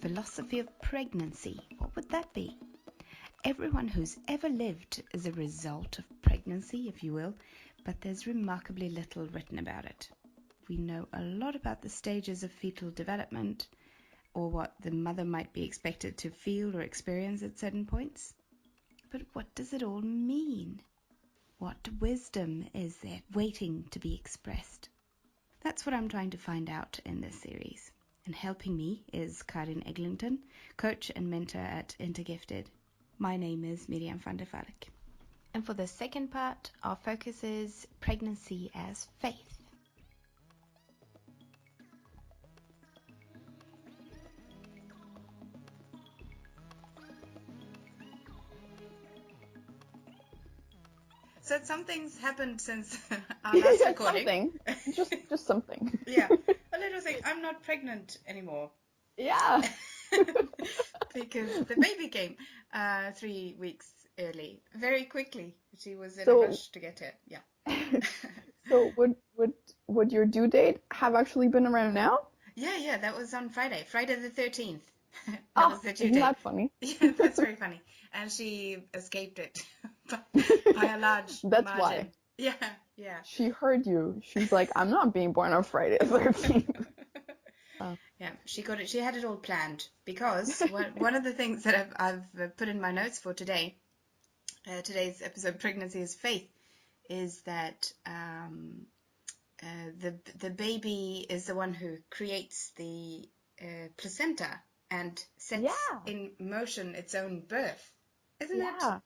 philosophy of pregnancy. What would that be? Everyone who's ever lived is a result of pregnancy, if you will, but there's remarkably little written about it. We know a lot about the stages of fetal development, or what the mother might be expected to feel or experience at certain points. But what does it all mean? What wisdom is there waiting to be expressed? That's what I'm trying to find out in this series. And helping me is Karin Eglinton, coach and mentor at Intergifted. My name is Miriam van der Valk. And for the second part, our focus is pregnancy as faith. So something's happened since our last recording. Something. Just something. Yeah, a little thing. I'm not pregnant anymore. Yeah. Because the baby came 3 weeks early, very quickly. She was in a rush to get it. Yeah. So would your due date have actually been around now? Yeah. That was on Friday the 13th. That was the due date. Isn't that funny? Yeah, that's very funny. And she escaped it by a large That's margin. Why. Yeah. She heard you. She's like, I'm not being born on Friday the 13th. Yeah, she got it. She had it all planned because one of the things that I've put in my notes for today, today's episode, Pregnancy is Faith, is that the baby is the one who creates the placenta and sets in motion its own birth. Isn't it?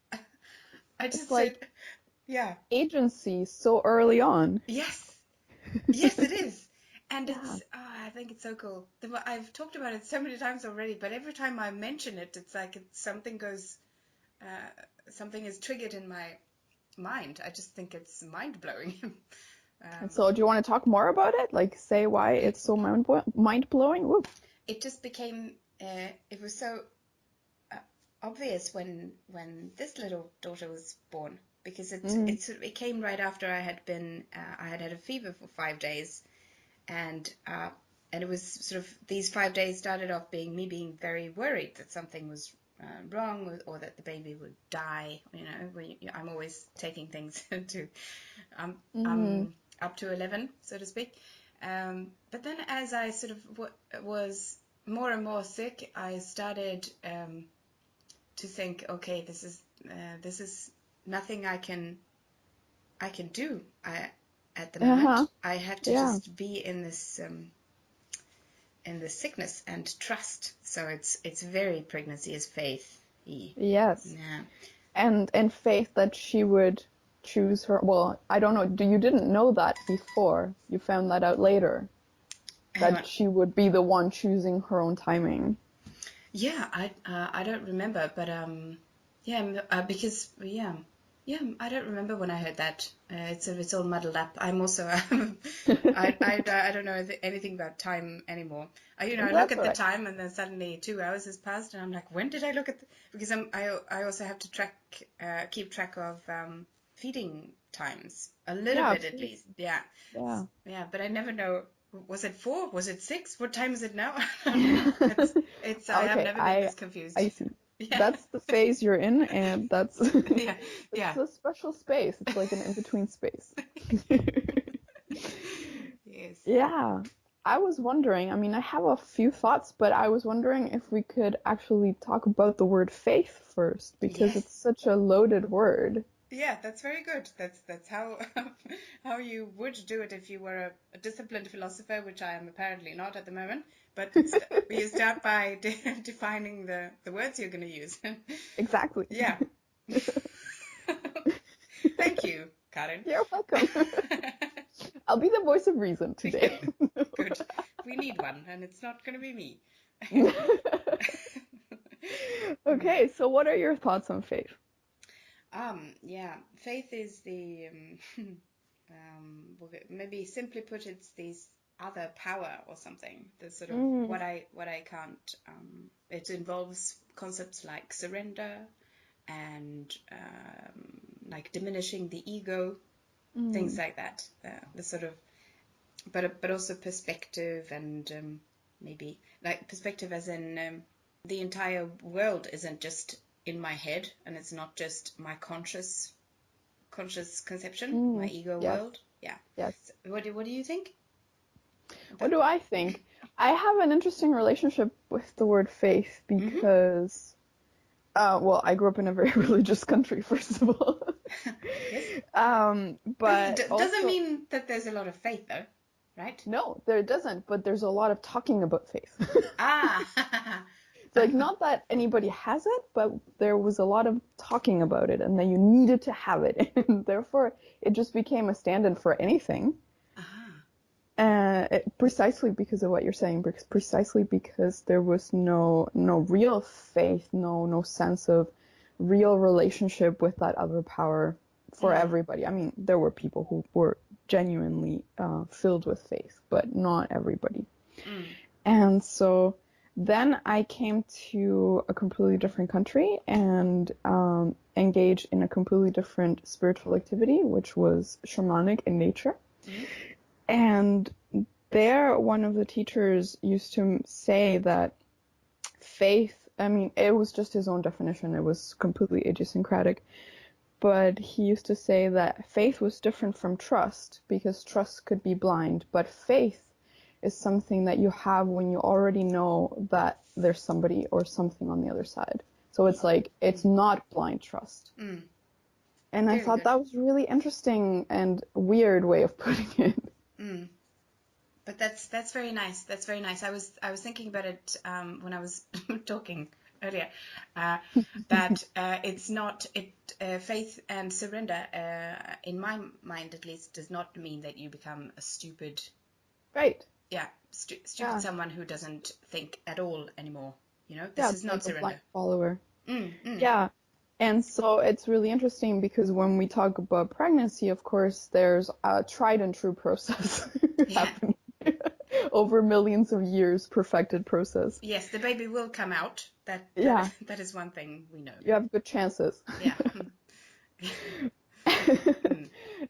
I just said, agency so early on. Yes, it is. And it's, I think it's so cool. I've talked about it so many times already, but every time I mention it, it's like something is triggered in my mind. I just think it's mind-blowing. And so do you want to talk more about it? Like, say why it's so mind-blowing? It just became, it was so obvious when this little daughter was born, because it came right after I had had a fever for 5 days. And it was sort of, these 5 days started off being me being very worried that something was wrong, or that the baby would die. You know, I'm always taking things to up to 11, so to speak. But then as I sort of was more and more sick, I started to think, okay, this is nothing I can do. At the moment, I have to just be in this sickness and trust. So it's very pregnancy is faith. Yes. Yeah. And faith that she would choose her. Well, I don't know. You didn't know that before. You found that out later. That she would be the one choosing her own timing. Yeah, I don't remember, but because I don't remember when I heard that. It's all muddled up. I'm also I don't know anything about time anymore. I look at the time, and then suddenly 2 hours has passed, and I'm like, when did I look at? Because I also have to keep track of feeding times a little bit at least. Yeah. But I never know. Was it 4? Was it 6? What time is it now? It's I have never been this confused. I see. Yeah. That's the phase you're in, and that's it's a special space. It's like an in-between space. Yes. Yeah. I was wondering, I mean, I have a few thoughts, but I was wondering if we could actually talk about the word faith first, because it's such a loaded word. Yeah, that's very good. That's how you would do it if you were a disciplined philosopher, which I am apparently not at the moment. But you start by defining the words you're going to use. Exactly. Yeah. Thank you, Karin. You're welcome. I'll be the voice of reason today. Good. We need one, and it's not going to be me. Okay, so what are your thoughts on faith? Faith is the maybe simply put, it's this other power or something. The sort of what I can't. It involves concepts like surrender and like diminishing the ego, things like that. The sort of, but also perspective and maybe. Like perspective as in the entire world isn't just in my head, and it's not just my conscious conception, my ego Yes, world. Yeah. yes. So what do you think What about do I think? I have an interesting relationship with the word faith mm-hmm. because, well, I grew up in a very religious country, first of all. Yes. But Doesn't also, mean that there's a lot of faith though, right? no, there doesn't, but there's a lot of talking about faith. Ah. It's like, not that anybody has it, but there was a lot of talking about it, and that you needed to have it, and therefore it just became a stand-in for anything. Ah. Precisely because of what you're saying, precisely because there was no real faith, no sense of real relationship with that other power for everybody. I mean, there were people who were genuinely filled with faith, but not everybody. And so then I came to a completely different country and engaged in a completely different spiritual activity, which was shamanic in nature. And there, one of the teachers used to say that faith, I mean, it was just his own definition, it was completely idiosyncratic, but he used to say that faith was different from trust because trust could be blind, but faith is something that you have when you already know that there's somebody or something on the other side. So it's like, it's not blind trust. And I Very thought good. that was really interesting and weird way of putting it. But that's very nice. That's very nice. I was thinking about it when I was talking earlier. That it's not faith and surrender. In my mind, at least, does not mean that you become a stupid. Right. Yeah, stupid someone who doesn't think at all anymore. You know, this Yeah, is it's not like a blind surrender. follower. Yeah. And so it's really interesting because when we talk about pregnancy, of course, there's a tried and true process Yeah. happening over millions of years, perfected process. Yes, the baby will come out. Yeah. That is one thing we know. You have good chances. Yeah.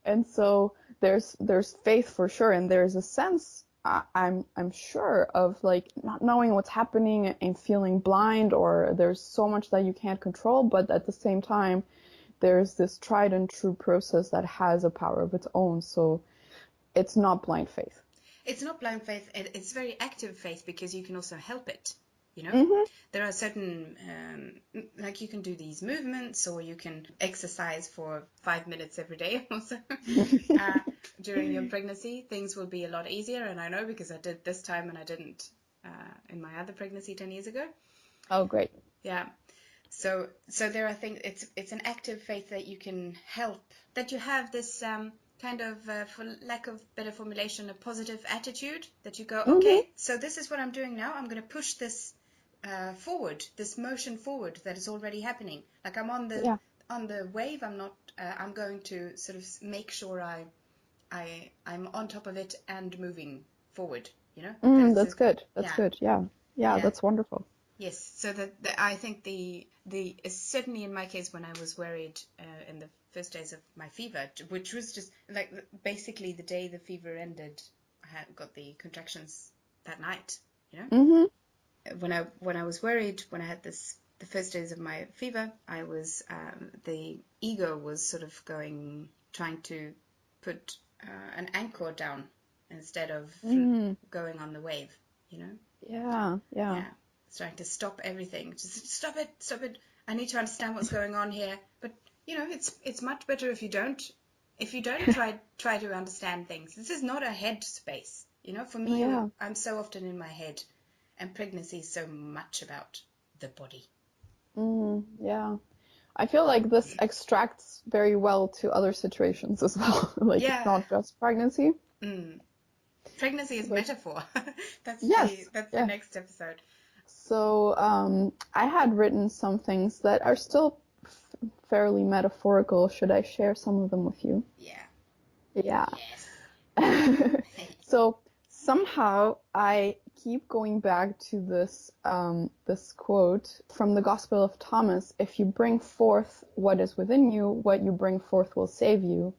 And so there's faith for sure, and there's a sense I'm sure of like not knowing what's happening and feeling blind, or there's so much that you can't control, but at the same time there's this tried and true process that has a power of its own. So it's not blind faith. It's not blind faith. It's very active faith because you can also help it. You know, there are certain, like you can do these movements, or you can exercise for 5 minutes every day also during your pregnancy. Things will be a lot easier, and I know because I did this time and I didn't in my other pregnancy 10 years ago. Oh, great. Yeah. So there are things. It's an active faith that you can help. That you have this kind of, for lack of better formulation, a positive attitude. That you go, okay, so this is what I'm doing now. I'm going to push this forward, this motion forward that is already happening. Like I'm on the wave. I'm not. I'm going to sort of make sure I'm on top of it and moving forward. You know. That's good. That's good. Yeah. That's wonderful. Yes, so I think the certainly in my case when I was worried in the first days of my fever, which was just like basically the day the fever ended, I got the contractions that night. You know, when I was worried, when I had the first days of my fever, I was the ego was sort of trying to put an anchor down instead of going on the wave. You know. Yeah. Trying to stop everything. Just stop it. I need to understand what's going on here. But you know, it's much better if you don't try to understand things. This is not a head space. You know, for me, I'm so often in my head, and pregnancy is so much about the body. Yeah. I feel like this extracts very well to other situations as well. Like it's not just pregnancy. Pregnancy is metaphor. That's the next episode. So I had written some things that are still fairly metaphorical. Should I share some of them with you? Yeah. Yes. So somehow I keep going back to this this quote from the Gospel of Thomas: "If you bring forth what is within you, what you bring forth will save you.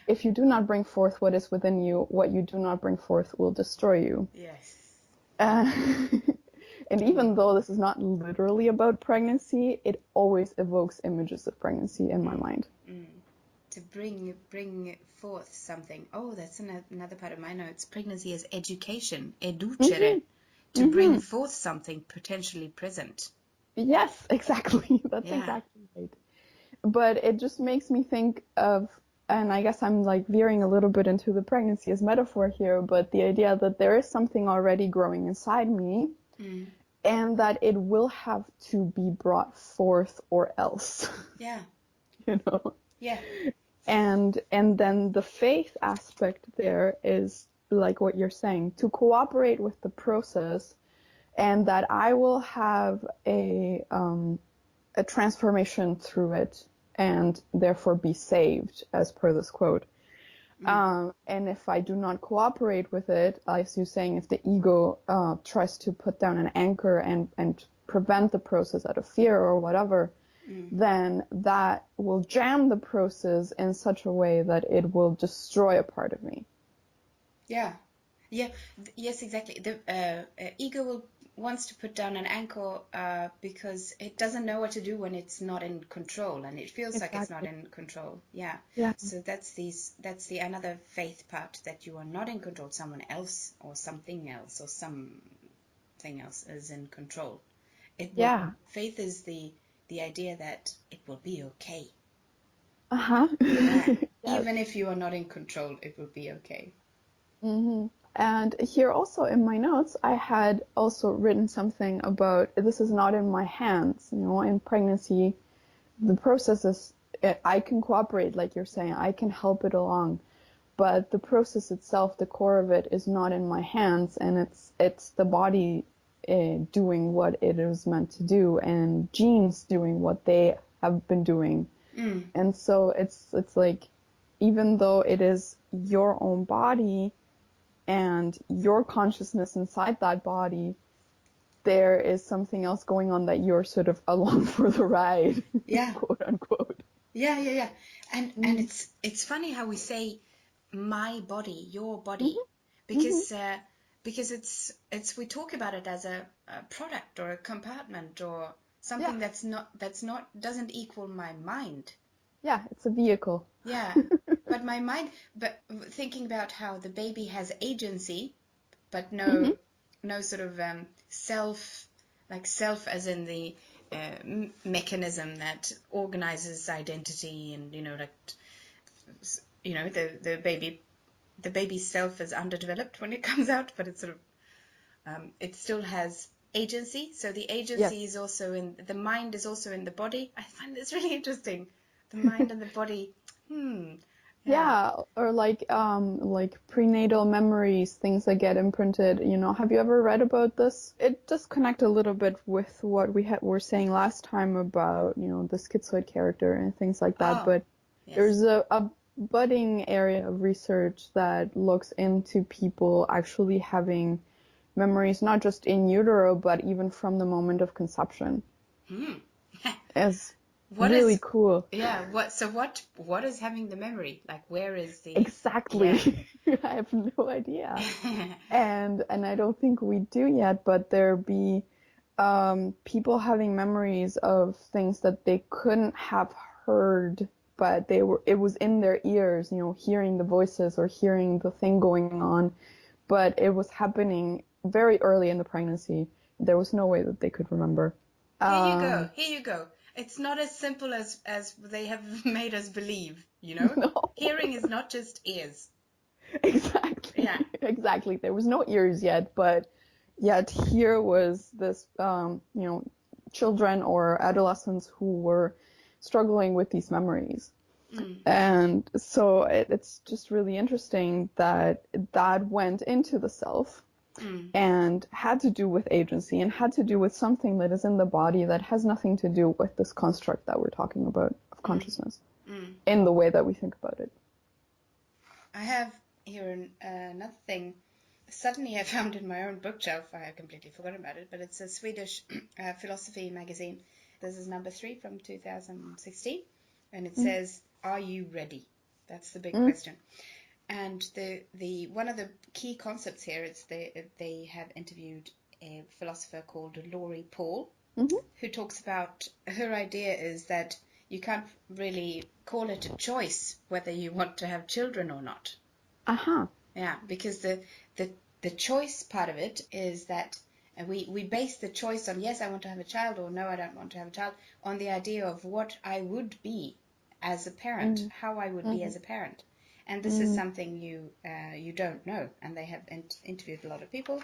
If you do not bring forth what is within you, what you do not bring forth will destroy you." Yes. Uh, and even Mm, though this is not literally about pregnancy, it always evokes images of pregnancy in my mm, mind. mm. To bring forth something. Oh, that's another part of my notes. Pregnancy is education, educere, Hmm. to bring Hmm. forth something potentially present. Yes, exactly. That's Yeah. exactly right. But it just makes me think of, and I guess I'm like veering a little bit into the pregnancy as metaphor here, but the idea that there is something already growing inside me Mm. and that it will have to be brought forth or else, Yeah. you know? Yeah. And then the faith aspect there is like what you're saying, to cooperate with the process and that I will have a transformation through it and therefore be saved, as per this quote. Mm. And if I do not cooperate with it, as you're saying, if the ego tries to put down an anchor and prevent the process out of fear or whatever, Mm. then that will jam the process in such a way that it will destroy a part of me. Yeah. Yeah. Yes, exactly. The ego wants to put down an anchor because it doesn't know what to do when it's not in control, and it feels like it's not Exactly. in control. Yeah. Yeah. So that's the another faith part, that you are not in control. Someone else or something else or something else is in control. It will. Yeah. Faith is the idea that it will be okay. Uh-huh. Yeah. Yes. Even if you are not in control, it will be okay. Hmm. And here also in my notes, I had also written something about this is not in my hands. You know, in pregnancy, the process is, I can cooperate, like you're saying, I can help it along, but the process itself, the core of it, is not in my hands, and it's the body doing what it is meant to do, and genes doing what they have been doing. Mm. And so it's like, even though it is your own body and your consciousness inside that body, there is something else going on that you're sort of along for the ride, Yeah. quote unquote. Yeah, yeah, yeah. And Mm-hmm. it's funny how we say my body, your body, Mm-hmm. because it's we talk about it as a product or a compartment or Yeah, something that's not doesn't equal my mind. yeah, it's a vehicle. Yeah. But my mind, but thinking about how the baby has agency, but Mm-hmm. no sort of self, like self as in the mechanism that organizes identity, and like the baby's self is underdeveloped when it comes out, but it's sort of it still has agency. So the Yes. agency is also in the mind, is also in the body. I find this really interesting. The mind and the body. Yeah. Yeah, or like prenatal memories, things that get imprinted, you know. Have you ever read about this? It does connect a little bit with what were saying last time about, you know, the schizoid character and things like that, Oh, but yes. there's a budding area of research that looks into people actually having memories not just in utero, but even from the moment of conception. Hmm. It's What really is, cool. yeah, what is having the memory? Like, where is the, yeah. Exactly. I have no idea. And I don't think we do yet, but there be people having memories of things that they couldn't have heard, but it was in their ears, you know, hearing the voices or hearing the thing going on, but it was happening very early in the pregnancy. There was no way that they could remember. Here you go. Um, Here you go. It's not as simple as they have made us believe, you know? no, Hearing is not just ears. exactly, Yeah. exactly. There was no ears yet, but yet here was this, you know, children or adolescents who were struggling with these memories. Mm, And so it's just really interesting that that went into the self mm, and had to do with agency and had to do with something that is in the body that has nothing to do with this construct that we're talking about of mm, consciousness mm. in the way that we think about it. I have here another thing. Suddenly I found in my own bookshelf, I had completely forgotten about it, but it's a Swedish philosophy magazine. This is number 3 from 2016, and it Mm, says, "Are you ready?" That's the big mm, question. And the one of the key concepts here is they have interviewed a philosopher called Laurie Paul, who talks about her idea is that you can't really call it a choice whether you want to have children or not. Uh-huh. Yeah, because the choice part of it is that we base the choice on yes, I want to have a child, or no, I don't want to have a child, on the idea of what I would be as a parent, how I would be as a parent. And this is something you don't know. And they have interviewed a lot of people,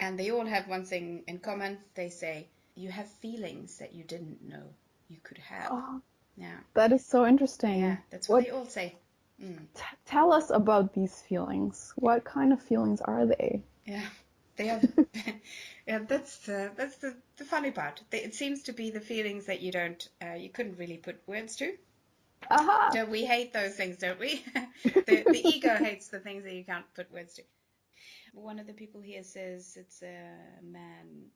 and they all have one thing in common. They say you have feelings that you didn't know you could have. Oh, Yeah, that is so interesting. yeah, that's what they all say. Tell us about these feelings. What kind of feelings are they? Yeah, they are. Yeah, that's the funny part. It seems to be the feelings that you couldn't really put words to. Aha! Don't we hate those things, don't we? The ego hates the things that you can't put words to. One of the people here says it's a man,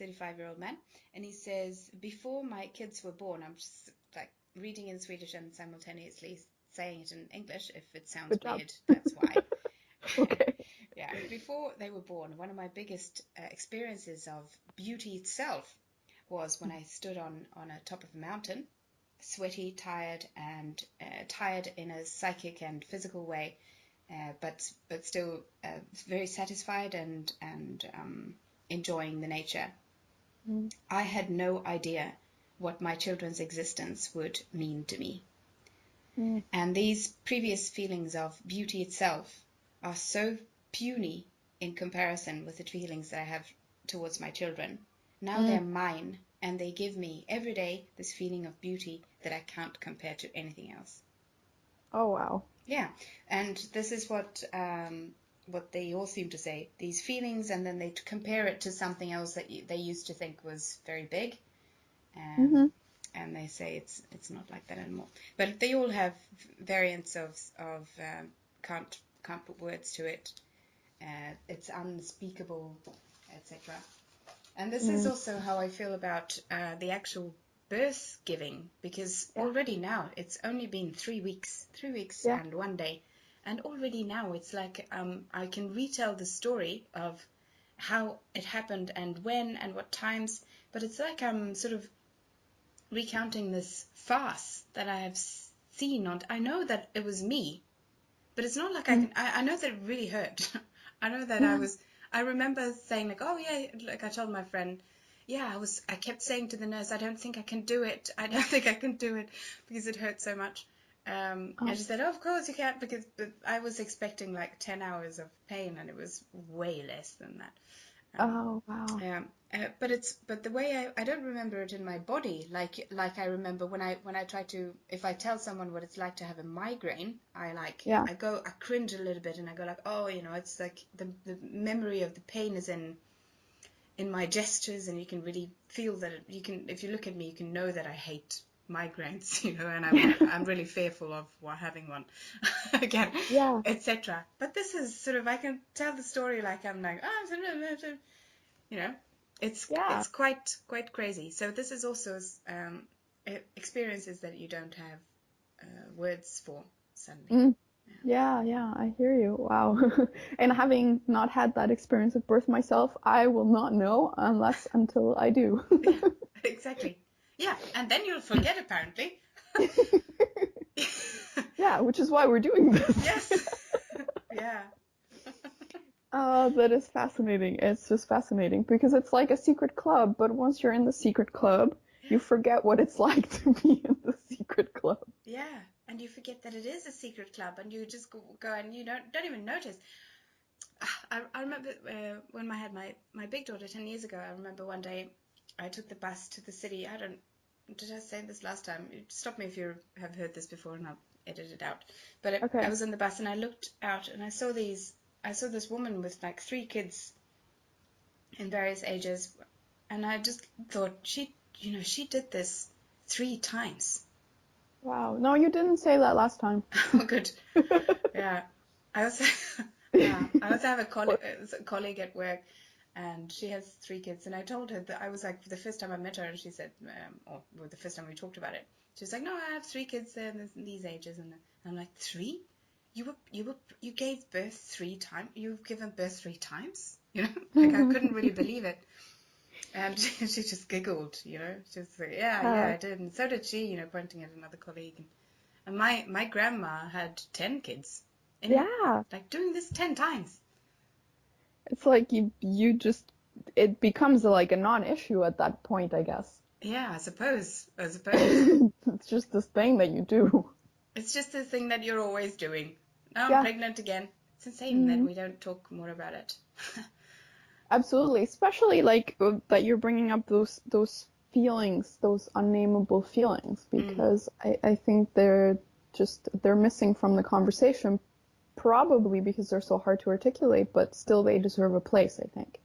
35-year-old man, and he says, before my kids were born, I'm just like reading in Swedish and simultaneously saying it in English. If it sounds Good job. weird, that's why. Okay. Yeah, before they were born, one of my biggest experiences of beauty itself was when I stood on a top of a mountain, sweaty, tired, and tired in a psychic and physical way, but still very satisfied and enjoying the nature. I had no idea what my children's existence would mean to me. And these previous feelings of beauty itself are so puny in comparison with the feelings that I have towards my children. Now they're mine, and they give me every day this feeling of beauty that I can't compare to anything else. Oh, wow. Yeah, and this is what they all seem to say. These feelings, and then they compare it to something else that they used to think was very big. And they say it's not like that anymore. But they all have variants of can't put words to it. It's unspeakable, etc. And this is also how I feel about the actual birth giving, because already now it's only been 3 weeks, and 1 day, and already now it's like I can retell the story of how it happened and when and what times, but it's like I'm sort of recounting this farce that I have seen on. I know that it was me, but it's not like I know that it really hurt. I know that I remember saying like, oh yeah, like I told my friend, yeah, I kept saying to the nurse, I don't think I can do it. I don't think I can do it because it hurt so much. And she said, oh, of course you can't, because I was expecting like 10 hours of pain, and it was way less than that. Oh, wow. Yeah, but the way I don't remember it in my body like I remember when I try to, if I tell someone what it's like to have a migraine, I cringe a little bit, and I go like, oh, it's like the memory of the pain is in my gestures, and you can really feel that if you look at me, you can know that I hate migraines, and I'm really fearful of having one again, etc. But this is sort of, I can tell the story like I'm like, oh, it's quite crazy. So this is also experiences that you don't have words for suddenly. Yeah, I hear you. Wow. And having not had that experience of birth myself, I will not know until I do. Yeah, exactly. Yeah, and then you'll forget apparently. Yeah, which is why we're doing this. Yes. Yeah. Oh, that is fascinating. It's just fascinating because it's like a secret club, but once you're in the secret club, you forget what it's like to be in the secret club. Yeah, and you forget that it is a secret club, and you just go and you don't even notice. I remember when I had my big daughter 10 years ago. I remember one day I took the bus to the city. Did I say this last time? Stop me if you have heard this before, and I'll edit it out. But Okay. I was in the bus, and I looked out, and I saw this woman with like 3 kids in various ages, and I just thought she did this 3 times. Wow. No, you didn't say that last time. Oh, good. Yeah. I also have a colleague at work, and she has 3 kids, and I told her that I was like, the first time I met her, and she said, or the first time we talked about it, she was like, no, I have 3 kids in these ages, and I'm like, 3? you gave birth 3 times. You've given birth 3 times. Like I couldn't really believe it. And she just giggled. Just like, yeah, I did, and so did she. Pointing at another colleague. And my grandma had 10 kids. Yeah. Like doing this 10 times. It's like you just, it becomes like a non-issue at that point, I guess. Yeah, I suppose. It's just this thing that you do. It's just the thing that you're always doing. Now I'm Yeah. pregnant again. It's insane that we don't talk more about it. Absolutely, especially like that you're bringing up those feelings, those unnameable feelings, because I think they're missing from the conversation, probably because they're so hard to articulate, but still they deserve a place, I think.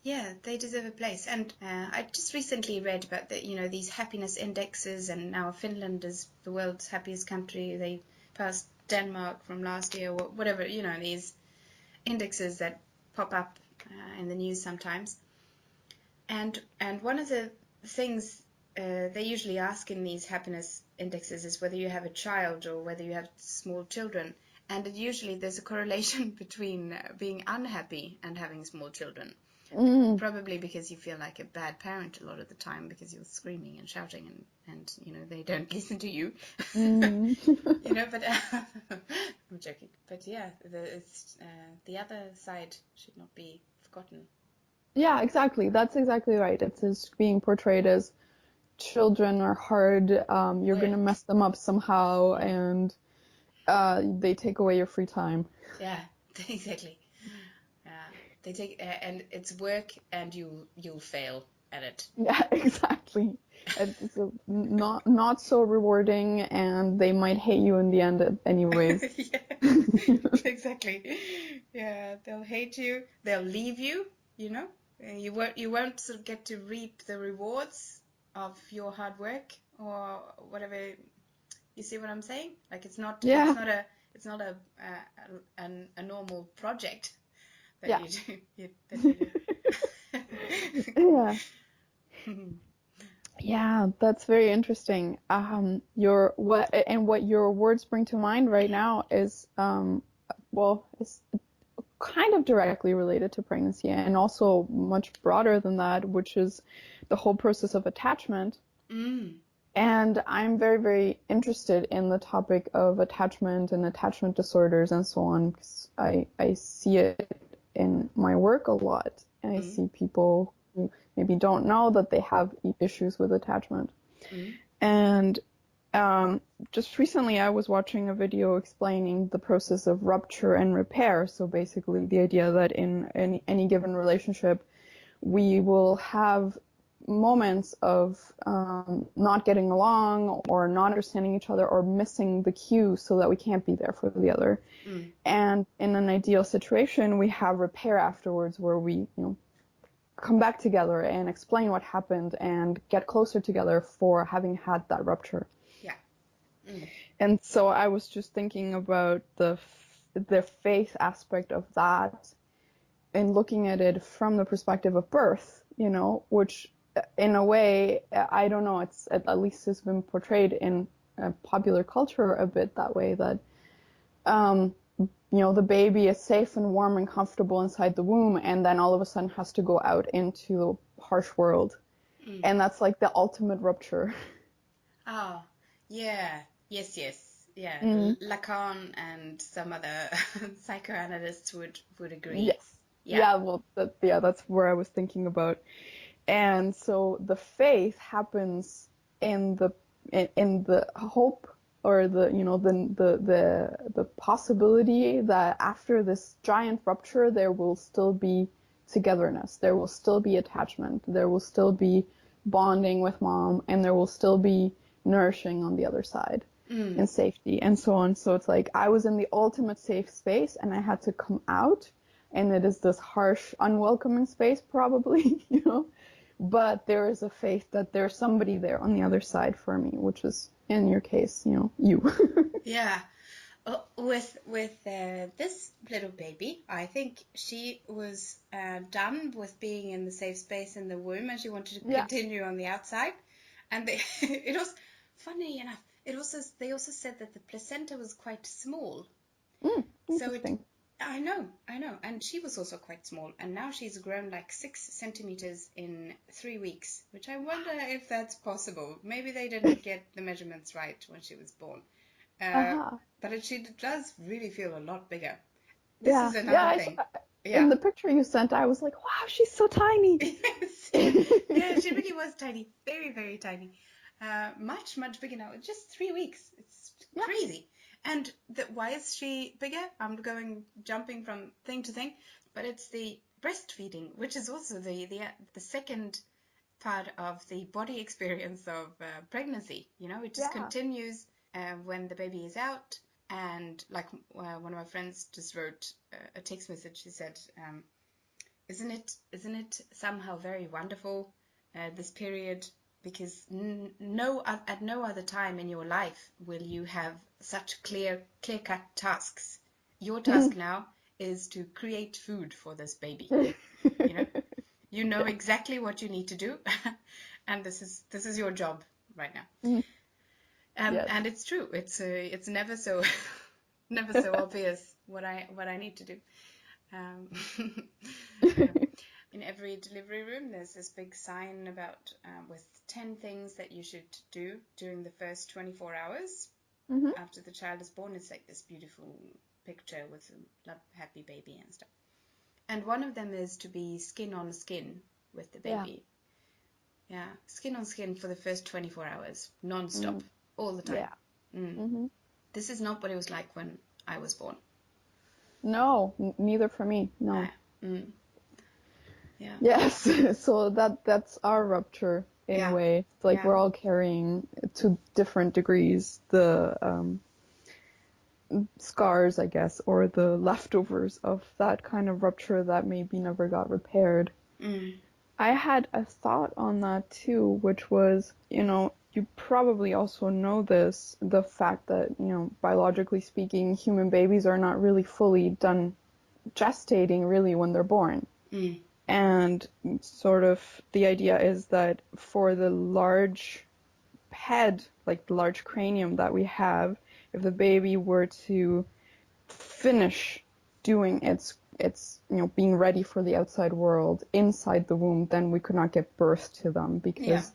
Yeah, they deserve a place. And I just recently read about these happiness indexes, and now Finland is the world's happiest country. They passed Denmark from last year, or whatever. These indexes that pop up in the news sometimes. And one of the things they usually ask in these happiness indexes is whether you have a child or whether you have small children. And usually there's a correlation between being unhappy and having small children. Probably because you feel like a bad parent a lot of the time because you're screaming and shouting and they don't listen to you. But I'm joking. But yeah, the other side should not be forgotten. Yeah, exactly. That's exactly right. It's just being portrayed as children are hard, you're gonna mess them up somehow, and they take away your free time. Yeah, exactly. They take and it's work, and you'll fail at it. Yeah, exactly. It's not so rewarding, and they might hate you in the end anyways. Yeah, exactly. Yeah, they'll hate you. They'll leave you. You won't sort of get to reap the rewards of your hard work or whatever. You see what I'm saying? Like it's not a normal project that Yeah. you do. Yeah. Yeah, that's very interesting. What your words bring to mind right now is is kind of directly related to pregnancy and also much broader than that, which is the whole process of attachment. And I'm very, very interested in the topic of attachment and attachment disorders and so on, because I see it in my work a lot. And I see people who maybe don't know that they have issues with attachment. And just recently I was watching a video explaining the process of rupture and repair. So basically the idea that in any given relationship, we will have moments of not getting along or not understanding each other or missing the cue so that we can't be there for the other. And in an ideal situation, we have repair afterwards where we, come back together and explain what happened and get closer together for having had that rupture. Yeah. And so I was just thinking about the faith aspect of that and looking at it from the perspective of birth, which in a way, I don't know, it's at least has been portrayed in popular culture a bit that way, that the baby is safe and warm and comfortable inside the womb, and then all of a sudden has to go out into the harsh world. And that's like the ultimate rupture. Oh, yeah. Yes. Yeah. Lacan and some other psychoanalysts would agree. Yes. Yeah, well, that's where I was thinking about. And so the faith happens in the hope or the possibility that after this giant rupture there will still be togetherness, there will still be attachment, there will still be bonding with mom, and there will still be nourishing on the other side and safety and so on. So it's like I was in the ultimate safe space and I had to come out, and it is this harsh, unwelcoming space probably, but there is a faith that there's somebody there on the other side for me, which is in your case, you. Yeah. With this little baby, I think she was done with being in the safe space in the womb, and she wanted to continue on the outside. And it was funny enough. They also said that the placenta was quite small. So Interesting. I know. And she was also quite small. And now she's grown like 6 centimeters in 3 weeks, which I wonder if that's possible. Maybe they didn't get the measurements right when she was born. Uh-huh. But she does really feel a lot bigger. This Yeah. is Yeah, another thing. in Yeah. the picture you sent, I was like, wow, she's so tiny. Yes. Yeah, she really was tiny. Very, very tiny. Much, much bigger now. Just 3 weeks. It's Yeah. crazy. And why is she bigger? I'm jumping from thing to thing, but it's the breastfeeding, which is also the second part of the body experience of pregnancy. It just Yeah. continues when the baby is out. And like one of my friends just wrote a text message. She said, isn't it somehow very wonderful, this period? Because at no other time in your life will you have such clear-cut tasks. Your task now is to create food for this baby. You know Yeah. exactly what you need to do, and this is your job right now. Mm. Yes. And it's true. It's never so never so obvious what I need to do. Um, yeah. In every delivery room, there's this big sign about with 10 things that you should do during the first 24 hours Hmm. after the child is born. It's like this beautiful picture with a happy baby and stuff. And one of them is to be skin on skin with the Yeah. baby. Yeah, skin on skin for the first 24 hours, non-stop, Mm. all the time. Yeah. Mm. Hmm. This is not what it was like when I was born. No, neither for me. No. Mm. Yeah. Yes. So that's our rupture in a Yeah. way. It's like Yeah. we're all carrying to different degrees the scars, I guess, or the leftovers of that kind of rupture that maybe never got repaired. Mm. I had a thought on that too, which was, you probably also know this, the fact that, biologically speaking, human babies are not really fully done gestating really when they're born. Mm. And sort of the idea is that for the large head, like the large cranium that we have, if the baby were to finish doing its being ready for the outside world inside the womb, then we could not give birth to them Yeah. because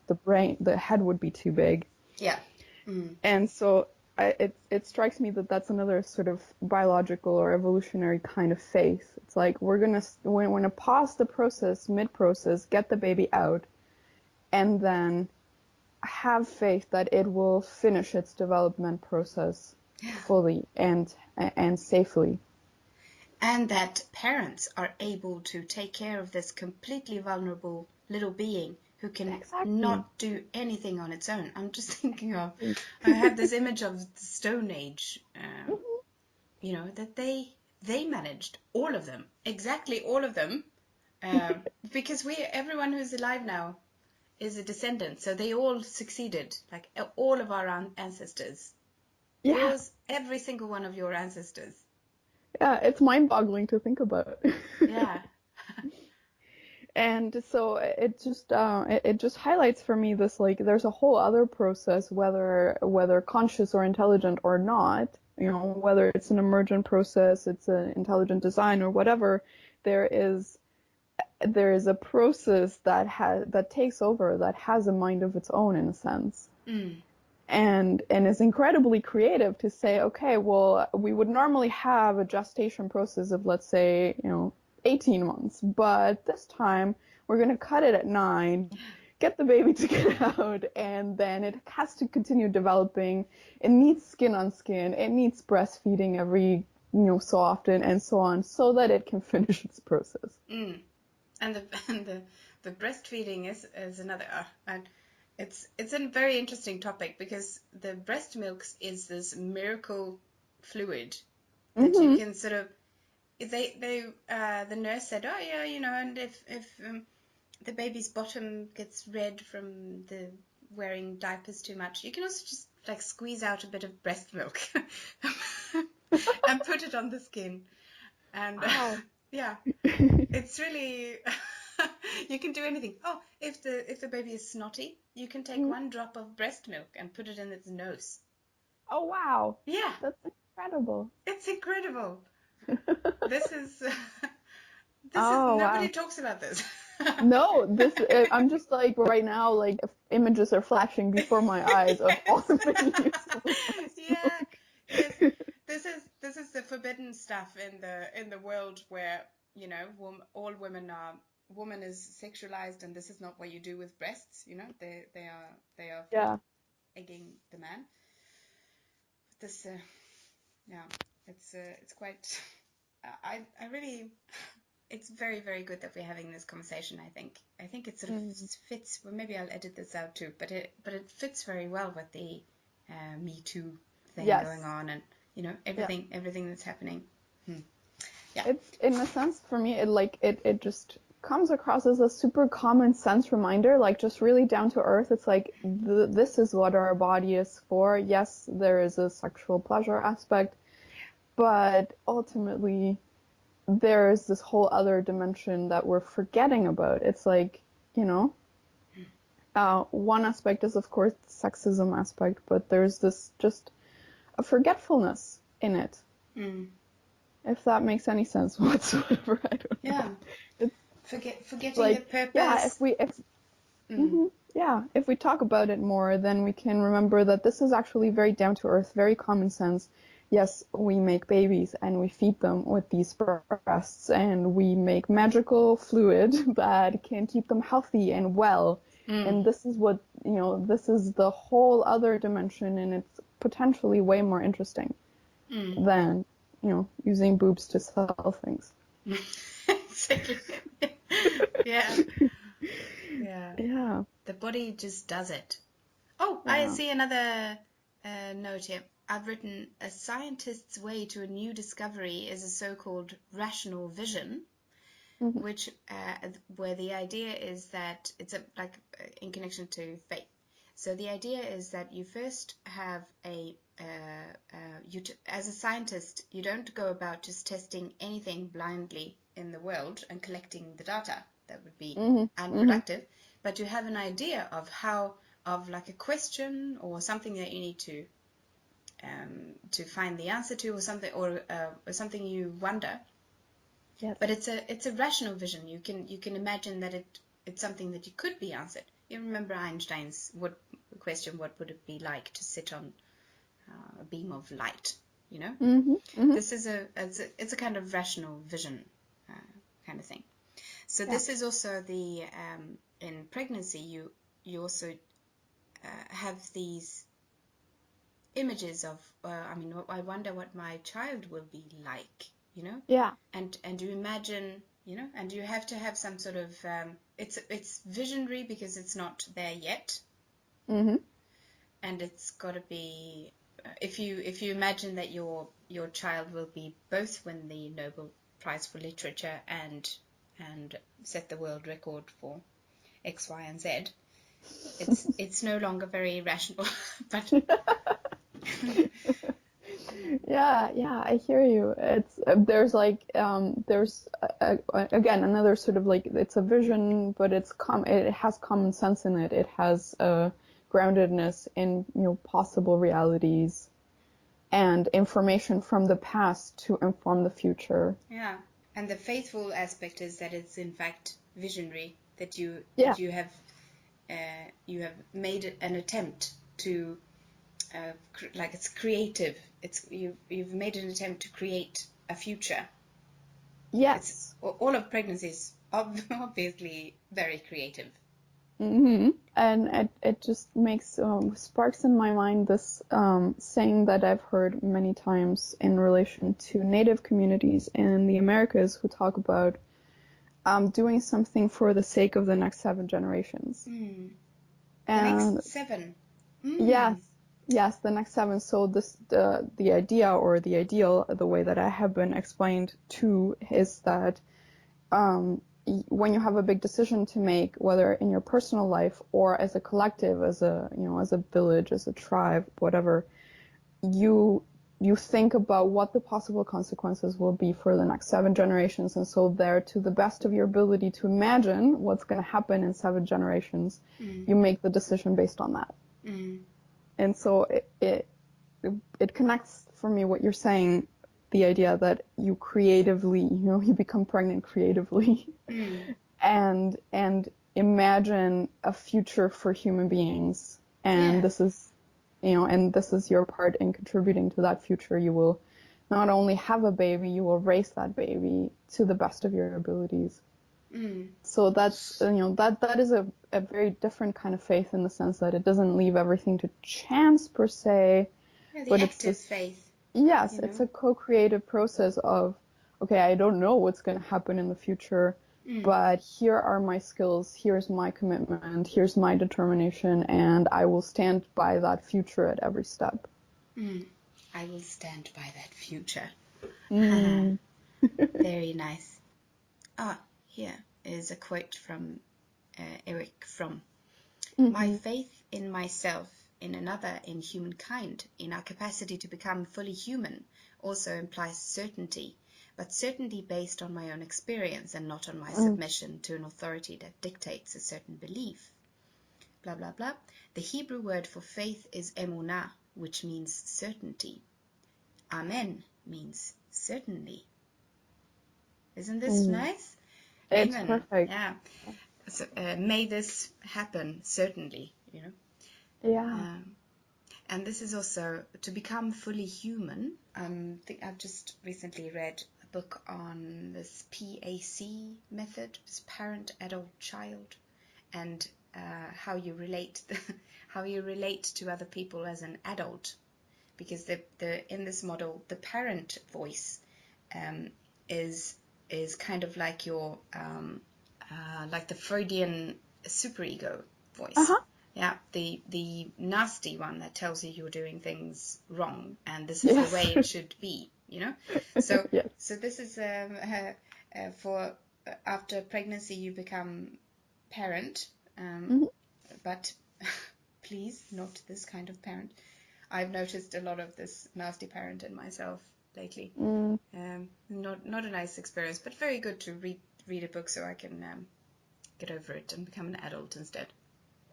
the head would be too big. Yeah. Mm. And so it strikes me that that's another sort of biological or evolutionary kind of faith. It's like we're gonna pause the process mid-process, get the baby out, and then have faith that it will finish its development process fully and safely. And that parents are able to take care of this completely vulnerable little being who can Exactly. not do anything on its own. I'm just thinking of, I have this image of the Stone Age, that they managed all of them, exactly all of them, because everyone who's alive now is a descendant, so they all succeeded, like all of our ancestors. Yeah. Every single one of your ancestors. Yeah, it's mind-boggling to think about. Yeah. And so it just highlights for me this, like, there's a whole other process, whether conscious or intelligent or not, whether it's an emergent process, it's an intelligent design or whatever, there is a process that takes over, that has a mind of its own in a sense. Mm. And is incredibly creative to say, okay, well, we would normally have a gestation process of, let's say, 18 months, but this time we're going to cut it at 9, get the baby to get out, and then it has to continue developing. It needs skin on skin, it needs breastfeeding every so often, and so on, so that it can finish its process. Mm. And the breastfeeding is another, and it's a very interesting topic, because the breast milk is this miracle fluid that you can sort of, the nurse said, oh yeah, and if the baby's bottom gets red from the wearing diapers too much, you can also just like squeeze out a bit of breast milk and put it on the skin. And Wow. yeah, it's really you can do anything. Oh, if the baby is snotty, you can take one drop of breast milk and put it in its nose. Oh wow, Yeah, that's incredible. it's incredible. This is this is Oh nobody wow. talks about this. No, I'm just like right now, like images are flashing before my eyes of all the videos on Yeah, Facebook. yes. This is the forbidden stuff in the world where, all woman is sexualized, and this is not what you do with breasts. They are for Yeah, egging the man. This yeah, it's quite. I really. It's very, very good that we're having this conversation. I think it sort of mm, fits. Well, maybe I'll edit this out too, but it fits very well with the Me Too thing going yes, on, and yeah. everything that's happening. Hmm. Yeah. It, in a sense, for me, it just comes across as a super common sense reminder, like just really down to earth. It's like this is what our body is for. Yes, there is a sexual pleasure aspect, but ultimately there is this whole other dimension that we're forgetting about. It's like, you know, one aspect is of course the sexism aspect, but there's this just a forgetfulness in it. Mm. If that makes any sense whatsoever, I don't know. Yeah. It's Forgetting the like, yeah, purpose. Mm. if we talk about it more, then we can remember that this is actually very down to earth, very common sense. Yes, we make babies and we feed them with these breasts, and we make magical fluid that can keep them healthy and well. Mm. And this is what, this is the whole other dimension, and it's potentially way more interesting Mm. than, using boobs to sell things. Exactly. Yeah. Yeah. Yeah, The body just does it. Oh, I yeah. see another note here. I've written, a scientist's way to a new discovery is a so-called rational vision, Hmm. which where the idea is that it's in connection to faith. So the idea is that you first have as a scientist, you don't go about just testing anything blindly in the world and collecting the data. That would be Hmm. Hmm. unproductive. But you have an idea of like a question or something that you need to find the answer to, or something you wonder. Yes. But it's a rational vision. You can imagine that it's something that you could be answered. You remember Einstein's question, what would it be like to sit on a beam of light? Hmm. Hmm. This is it's a kind of rational vision kind of thing. So Yeah. this is also the in pregnancy you also have these images of I wonder what my child will be like, Yeah. and you imagine, and you have to have some sort of it's visionary because it's not there yet, Hmm. and it's got to be if you imagine that your child will be both win the Nobel Prize for Literature and set the world record for X, Y, and Z, it's no longer very rational, but Yeah, yeah, I hear you. It's there's like there's again another sort of like it's a vision, but it has common sense in it. It has groundedness in possible realities and information from the past to inform the future. yeah. And the faithful aspect is that it's in fact visionary, that you Yeah. that you have made an attempt to like it's creative. You've made an attempt to create a future. It's Yes. all of pregnancy is obviously very creative. And it just makes sparks in my mind this saying that I've heard many times in relation to Native communities in the Americas who talk about doing something for the sake of the next 7 generations. Mm. The And next 7. yes, Mm. yes, the next seven. So the idea or the ideal, the way that I have been explained to, is that when you have a big decision to make, whether in your personal life or as a collective, as a village, as a tribe, whatever, you you think about what the possible consequences will be for the next 7 generations, and so there, to the best of your ability to imagine what's going to happen in 7 generations, Mm. you make the decision based on that. Mm. And so it it connects for me what you're saying, the idea that you creatively, you become pregnant creatively and imagine a future for human beings. And this is, and this is your part in contributing to that future. You will not only have a baby, you will raise that baby to the best of your abilities. So that's, that is a very different kind of faith, in the sense that it doesn't leave everything to chance per se, but it's this faith. Yes, it's a co-creative process of, okay, I don't know what's going to happen in the future, but here are my skills, here's my commitment, here's my determination, and I will stand by that future at every step. I will stand by that future. Very nice. Here is a quote from Eric Fromm. My faith in myself, in another, in humankind, in our capacity to become fully human, also implies certainty, but certainty based on my own experience and not on my submission to an authority that dictates a certain belief. Blah, blah, blah. The Hebrew word for faith is emunah, which means certainty. Amen means certainly. Isn't this nice? It's Amen. perfect. Yeah. So, may this happen, certainly, Yeah. And this is also to become fully human. I think I've just recently read a book on this PAC method, this parent, adult, child, and how you relate to other people as an adult, because in this model the parent voice is kind of like your like the Freudian superego voice. Yeah, the nasty one that tells you you're doing things wrong and this is the way it should be, So so this is for after pregnancy you become parent, but please not this kind of parent. I've noticed a lot of this nasty parent in myself lately. Not a nice experience, but very good to read a book so I can get over it and become an adult instead.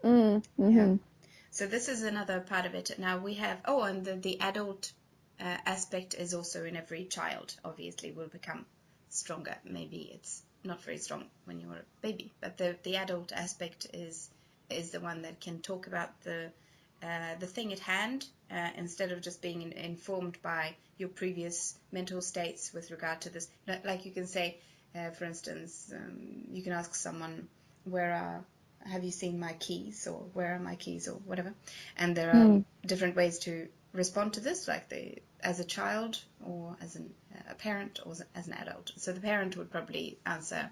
Yeah. So this is another part of it. Now we have, and the adult aspect is also in every child. Obviously will become stronger. Maybe it's not very strong when you're a baby, but the adult aspect is the one that can talk about the thing at hand, instead of just being informed by your previous mental states with regard to this. Like you can say, for instance, you can ask someone, have you seen my keys, or where are my keys, or whatever. And there are different ways to respond to this, like as a child, or as a parent, or as an adult. So the parent would probably answer,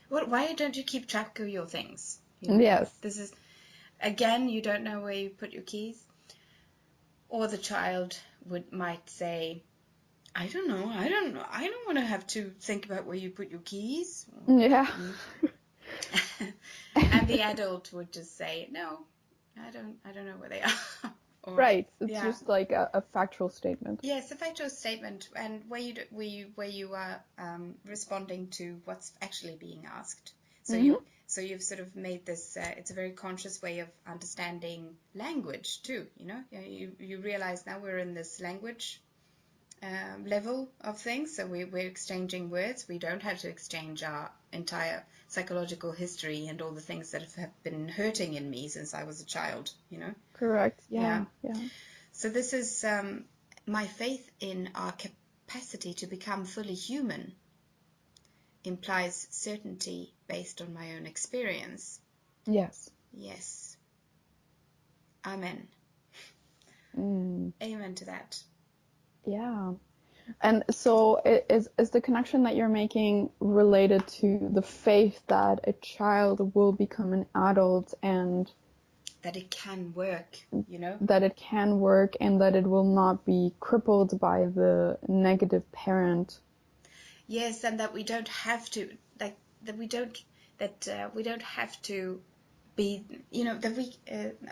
why don't you keep track of your things? Yes. This is, again, you don't know where you put your keys. Or the child might say, I don't know. I don't want to have to think about where you put your keys. Yeah. And the adult would just say, no, I don't know where they are. Right. It's just like a factual statement. Yes, a factual statement, and where you are responding to what's actually being asked. So you've sort of made this. It's a very conscious way of understanding language too. You realize now we're in this language level of things. So we're exchanging words. We don't have to exchange our entire psychological history and all the things that have been hurting in me since I was a child. Correct. Yeah. So this is my faith in our capacity to become fully human implies certainty based on my own experience. Yes. Amen. Amen to that. Yeah. And so is the connection that you're making related to the faith that a child will become an adult, and that it can work, that it can work, and that it will not be crippled by the negative parent? Yes, and that we don't have to, we don't have to be, that we,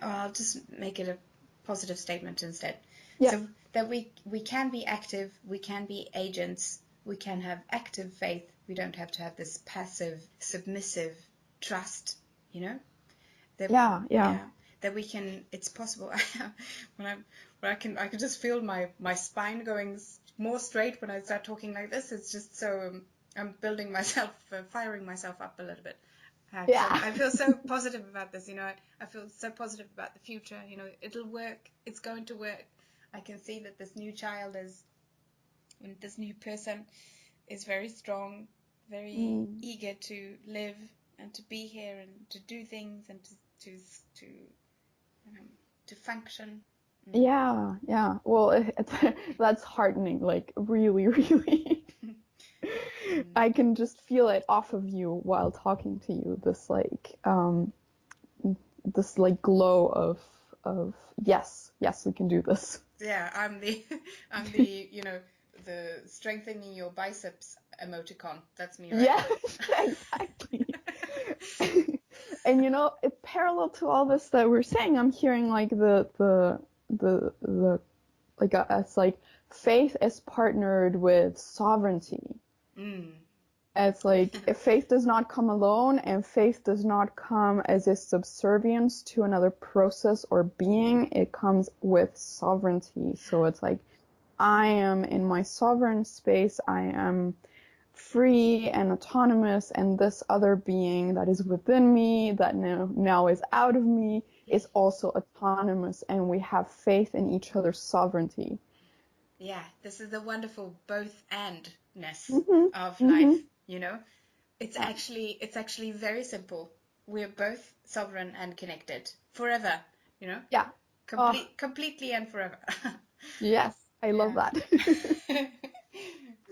I'll just make it a positive statement instead. Yeah. So that we can be active, we can be agents, we can have active faith. We don't have to have this passive, submissive trust, Yeah. that we can. It's possible. When I can just feel my spine going more straight when I start talking like this. It's just so I'm building myself, firing myself up a little bit. Yeah. I feel so positive about this. I feel so positive about the future. It'll work. It's going to work. I can see that this new child this new person is very strong, very eager to live and to be here and to do things and to function. Yeah. Well, that's heartening, like really, really. I can just feel it off of you while talking to you. This like glow of yes, we can do this. Yeah, I'm the the strengthening your biceps emoticon. That's me, right? Yes, exactly. And parallel to all this that we're saying, I'm hearing like the like it's like faith is partnered with sovereignty. It's like if faith does not come alone, and faith does not come as a subservience to another process or being, it comes with sovereignty. So it's like I am in my sovereign space, I am free and autonomous, and this other being that is within me, that now is out of me, is also autonomous, and we have faith in each other's sovereignty. Yeah, this is the wonderful both and-ness of life, It's actually very simple. We're both sovereign and connected forever, Yeah. Completely and forever. Yes, I love that.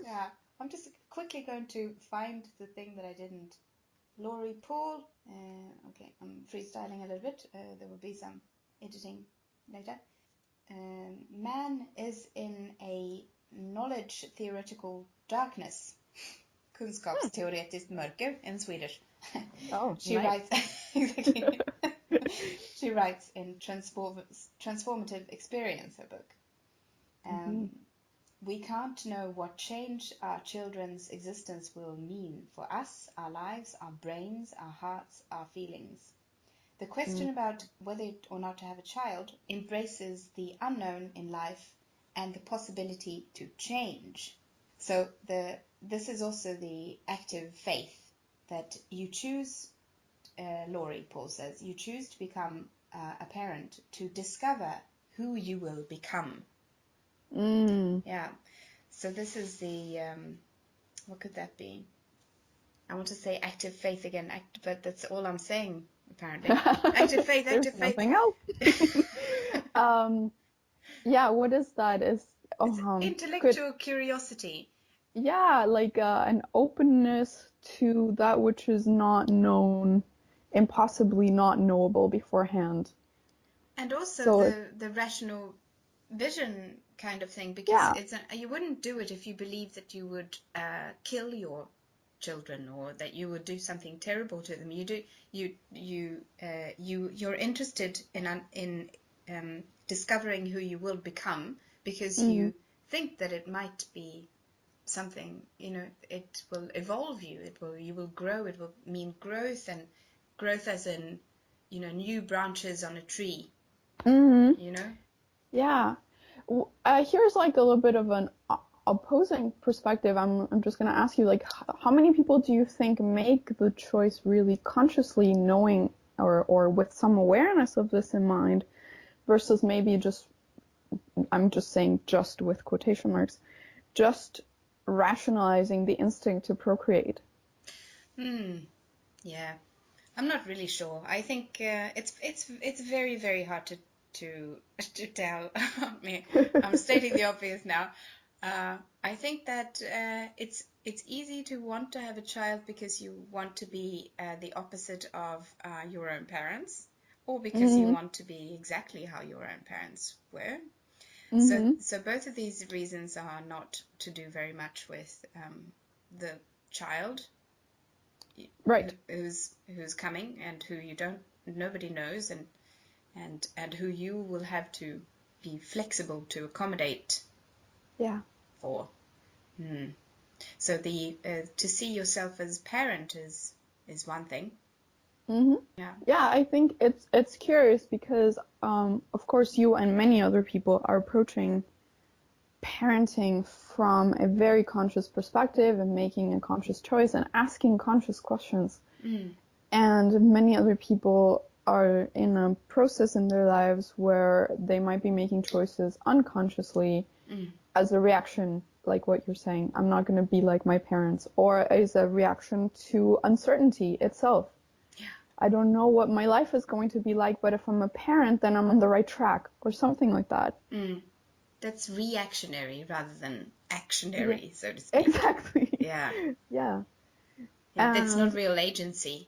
Yeah. I'm just quickly going to find the thing that I didn't. Laurie Paul. Okay, I'm freestyling a little bit. There will be some editing later. Man is in a knowledge theoretical darkness. Kunskapsteoretiskt mörker in Swedish. Oh, She nice. writes exactly. She writes in Transformative Experience, her book. We can't know what change our children's existence will mean for us, our lives, our brains, our hearts, our feelings. The question about whether or not to have a child embraces the unknown in life and the possibility to change. So this is also the active faith that you choose, Laurie Paul says, you choose to become a parent to discover who you will become. Yeah. So this is the, what could that be? I want to say active faith again, but that's all I'm saying, apparently. Active faith, active There's faith. nothing else. Yeah, what is that? It's intellectual curiosity. Yeah, like an openness to that which is not known, impossibly not knowable beforehand. And also the rational vision kind of thing, because you wouldn't do it if you believed that you would kill your children or that you would do something terrible to them. You're interested in discovering who you will become because you think that it might be something, it will evolve you. You will grow. It will mean growth, and growth as in, new branches on a tree. Yeah. Here's like a little bit of an opposing perspective. I'm just gonna ask you, like, how many people do you think make the choice really consciously, knowing or with some awareness of this in mind, versus maybe just, I'm just saying just with quotation marks, just rationalizing the instinct to procreate? Yeah, I'm not really sure. I think it's very, very hard to tell. I'm stating the obvious now. I think that it's easy to want to have a child because you want to be the opposite of your own parents, or because you want to be exactly how your own parents were. So both of these reasons are not to do very much with the child, right, who's coming and who nobody knows, and who you will have to be flexible to accommodate for. So the to see yourself as parent is one thing, Hmm. Yeah. Yeah, I think it's curious because of course you and many other people are approaching parenting from a very conscious perspective and making a conscious choice and asking conscious questions. Mm. And many other people are in a process in their lives where they might be making choices unconsciously Mm. as a reaction, like what you're saying, I'm not going to be like my parents, or as a reaction to uncertainty itself. Yeah. I don't know what my life is going to be like, but if I'm a parent, then I'm on the right track, or something like that. Mm. That's reactionary rather than Yeah, actionary, so to speak. exactly. Yeah. Yeah. Yeah, that's not And real agency.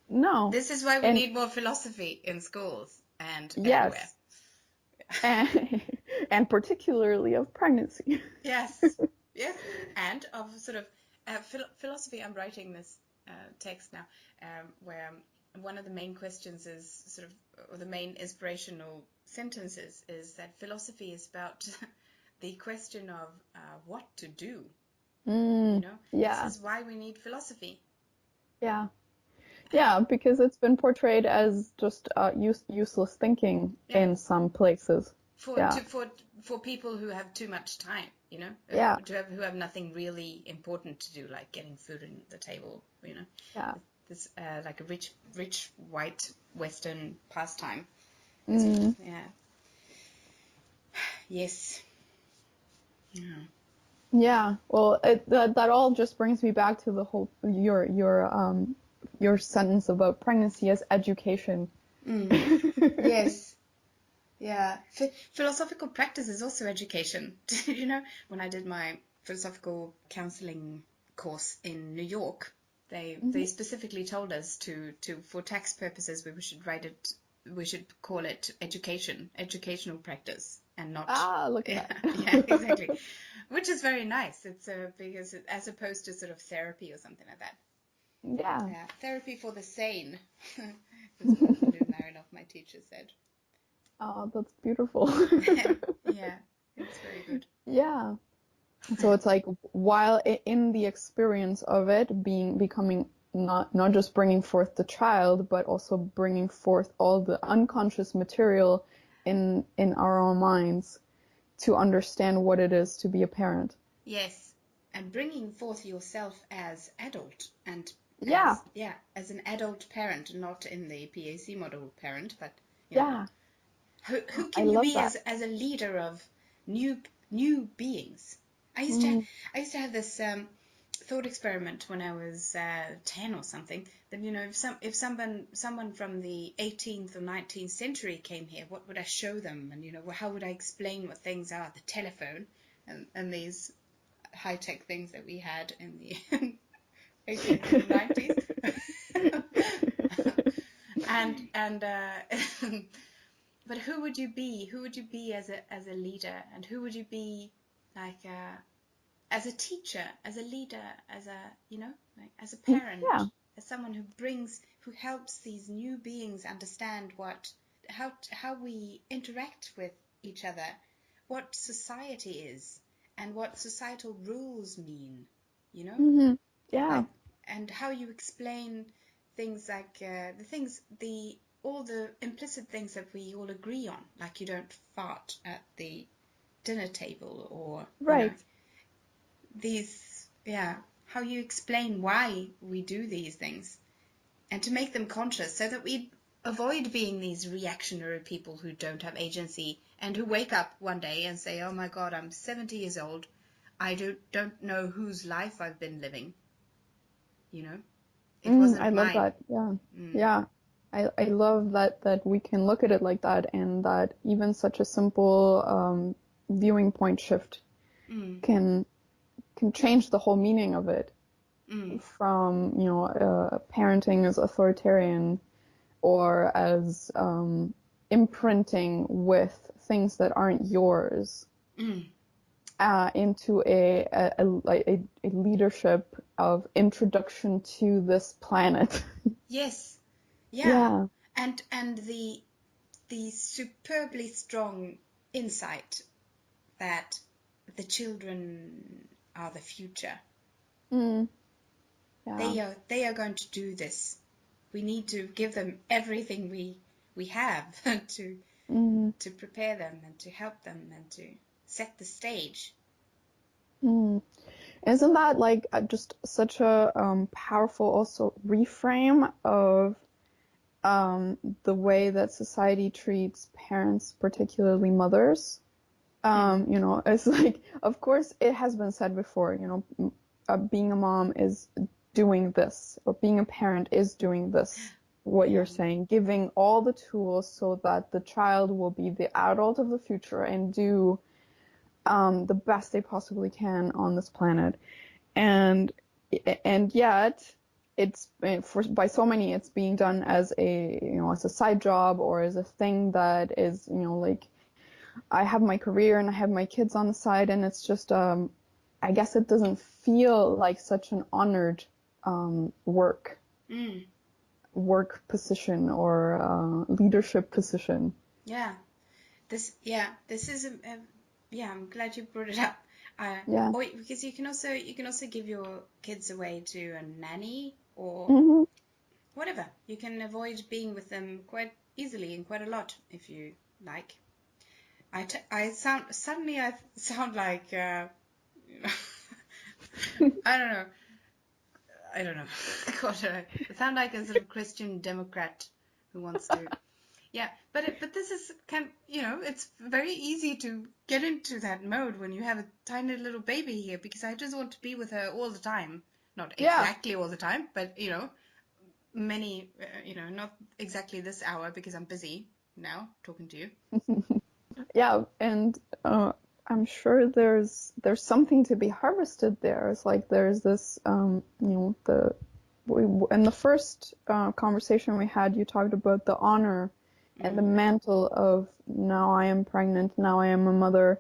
no. This is why we And need more philosophy in schools and everywhere. yes. And, and particularly of pregnancy. Yes, yes, and of sort of philosophy. I'm writing this text now, where one of the main questions is sort of, or the main inspirational sentences is that philosophy is about the question of what to do. You know, this Yeah. is why we need philosophy. Yeah. Uh, Yeah, because it's been portrayed as just useless thinking yeah, in some places. for Yeah. to for people who have too much time, you know, Yeah. who have nothing really important to do, like getting food on the table, you know. Yeah. This like a rich white Western pastime. It's Mm. yeah, yes, yeah, Yeah. Well, that all just brings me back to the whole your sentence about pregnancy as education. mm. Yes, yeah. Philosophical practice is also education. You know, when I did my philosophical counseling course in New York, they Hmm. specifically told us to for tax purposes we should write it, we should call it educational practice, and not Ah, look at yeah, yeah, exactly, that. which is very nice. It's because as opposed to sort of therapy or something like that. Yeah. Yeah, therapy for the sane. That's what Lou Marinoff, my teacher, said. Oh, that's beautiful. Yeah, it's very good. Yeah. So it's like while in the experience of it being becoming not just bringing forth the child, but also bringing forth all the unconscious material in our own minds to understand what it is to be a parent. Yes, and bringing forth yourself as adult and Yeah, as yeah, as an adult parent, not in the PAC model parent, but you know, yeah, who I can you love be that. as a leader of new beings? I used to Mm, I used to have this thought experiment when I was 10 or something. That you know, if someone from the 18th or 19th century came here, what would I show them? And you know, how would I explain what things are? The telephone and these high-tech things that we had in the 18th and 90s. And but who would you be? Who would you be as a leader? And who would you be like as a teacher, as a leader, as a you know, like as a yeah. parent, as someone who helps these new beings understand how we interact with each other, what society is, and what societal rules mean, you know? Hmm. Like, Yeah. and how you explain things like the all the implicit things that we all agree on, like you don't fart at the dinner table, or you know, Right. these yeah, how you explain why we do these things, and to make them conscious so that we avoid being these reactionary people who don't have agency and who wake up one day and say, oh my god, I'm 70 years old, I don't know whose life I've been living, you know, it I wasn't love mine. that. Yeah. Mm. Yeah. I love that we can look at it like that and that even such a simple viewing point shift Mm. can change the whole meaning of it Mm. from, parenting as authoritarian or as imprinting with things that aren't yours Mm. into a leadership of introduction to this planet. Yes, yeah, Yeah. and the superbly strong insight that the children are the future. Mm, yeah. They are going to do this. we need to give them everything we have to prepare them and to help them and to set the stage. Isn't that like just such a powerful also reframe of the way that society treats parents, particularly mothers? You know, it's like, of course, it has been said before, you know, being a mom is doing this, or being a parent is doing this, what you're saying, giving all the tools so that the child will be the adult of the future and do the best they possibly can on this planet. And yet it's by so many it's being done as a, you know, as a side job or as a thing that is, you know, like, I have my career and I have my kids on the side, and it's just I guess it doesn't feel like such an honored work position or leadership position. This is I'm glad you brought it up. Because you can also give your kids away to a nanny or whatever. You can avoid being with them quite easily and quite a lot if you like. I sound like I don't know. I sound like a sort of Christian Democrat who wants to. Yeah, but this is you know, it's very easy to get into that mode when you have a tiny little baby here, because I just want to be with her all the time. Not exactly all the time, but, you know, many, you know, not exactly this hour because I'm busy now talking to you. Yeah, and I'm sure there's something to be harvested there. It's like there's this, you know, in the first conversation we had, you talked about the honor and the mantle of, now I am pregnant, now I am a mother,